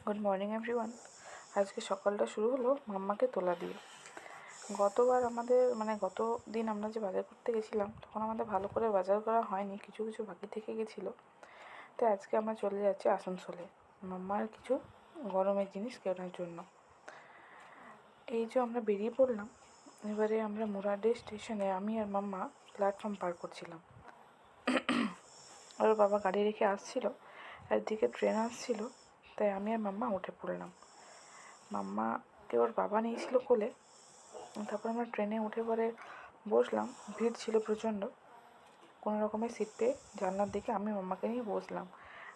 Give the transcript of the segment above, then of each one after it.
Good morning everyone. আজকে সকালটা শুরু হলো মাম্মাকে তোলা দিয়ে। গতবার গত দিন আমরা যে বাজার করতে গেছিলাম তখন আমাদের ভালো করে বাজার করা হয়নি, কিছু কিছু বাকি থেকে গেছিলো। তো আজকে আমরা চলে যাচ্ছি আসানসোলে মাম্মার কিছু গরমের জিনিস কেনার জন্য। এই যে আমরা বেরিয়ে পড়লাম। এবারে আমরা মুরাডে স্টেশনে আমি আর মাম্মা প্ল্যাটফর্ম পার করছিলাম। ওর বাবা গাড়ি রেখে আসছিল, একদিকে ট্রেন আসছিল, তাই আমি আর মাম্মা উঠে পড়লাম। মাম্মাকে ওর বাবা নিয়েছিল কোলে। তারপর আমরা ট্রেনে উঠে পরে বসলাম। ভিড় ছিল প্রচণ্ড। কোনো রকমের সিট পেয়ে জানলার দিকে আমি মাম্মাকে নিয়ে বসলাম।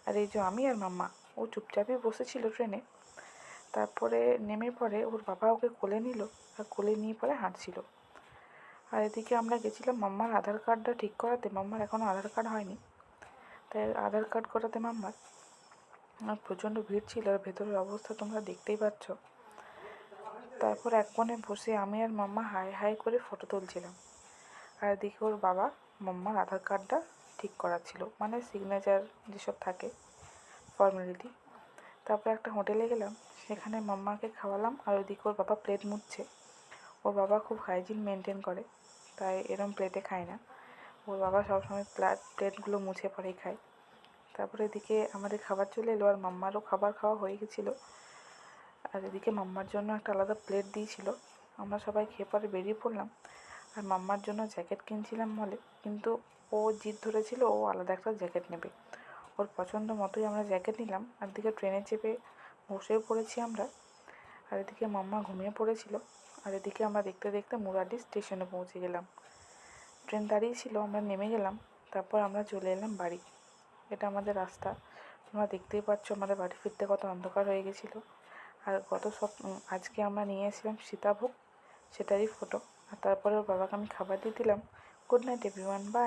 আর এই যে আমি আর মাম্মা, ও চুপচাপই বসেছিল ট্রেনে। তারপরে নেমে পরে ওর বাবা ওকে কোলে নিল, আর কোলে নিয়ে পরে হাঁটছিল। আর এদিকে আমরা গেছিলাম মাম্মার আধার কার্ডটা ঠিক করাতে। মাম্মার এখনও আধার কার্ড হয়নি, তাই আধার কার্ড করাতে মাম্মার। আর প্রচণ্ড ভিড় ছিল, আর ভেতরের অবস্থা তোমরা দেখতেই পাচ্ছ। তারপর এক কোণে বসে আমি আর মাম্মা হাই হাই করে ফটো তুলছিলাম। আর এদিকে ওর বাবা মাম্মার আধার কার্ডটা ঠিক করাচ্ছিল, মানে সিগনেচার যেসব থাকে ফর্মালিটি। তারপর একটা হোটেলে গেলাম, সেখানে মাম্মাকে খাওয়ালাম। আর ওইদিকে ওর বাবা প্লেট মুছছে। ওর বাবা খুব হাইজিন মেনটেন করে, তাই এরম প্লেটে খায় না। ওর বাবা সবসময় প্লেটগুলো মুছে পরেই খায়। তারপরে এদিকে আমাদের খাবার চলে এলো, আর মাম্মারও খাবার খাওয়া হয়ে গেছিলো। আর এদিকে মাম্মার জন্য একটা আলাদা প্লেট দিয়েছিল। আমরা সবাই খেয়ে পরে বেরিয়ে পড়লাম। আর মাম্মার জন্য জ্যাকেট কিনছিলাম মলে, কিন্তু ও জিদ ধরেছিল ও আলাদা একটা জ্যাকেট নেবে। ওর পছন্দ মতোই আমরা জ্যাকেট নিলাম। আর এদিকে ট্রেনে চেপে বসেও পড়েছি আমরা। আর এদিকে মাম্মা ঘুমিয়ে পড়েছিল। আর এদিকে আমরা দেখতে দেখতে মুরাডি স্টেশনে পৌঁছে গেলাম। ট্রেন দাঁড়িয়ে ছিল, আমরা নেমে গেলাম। তারপর আমরা চলে এলাম বাড়ি। এটা আমাদের রাস্তা, তোমরা দেখতেই পাচ্ছ। আমাদের বাড়ি ফিরতে কত অন্ধকার হয়ে গেছিলো। আর আজকে আমরা নিয়ে এসেছিলাম সীতাভোগ, সেটারই ফটো। আর তারপরে ওর বাবাকে আমি খাবার দিয়ে দিলাম। Good night everyone, by.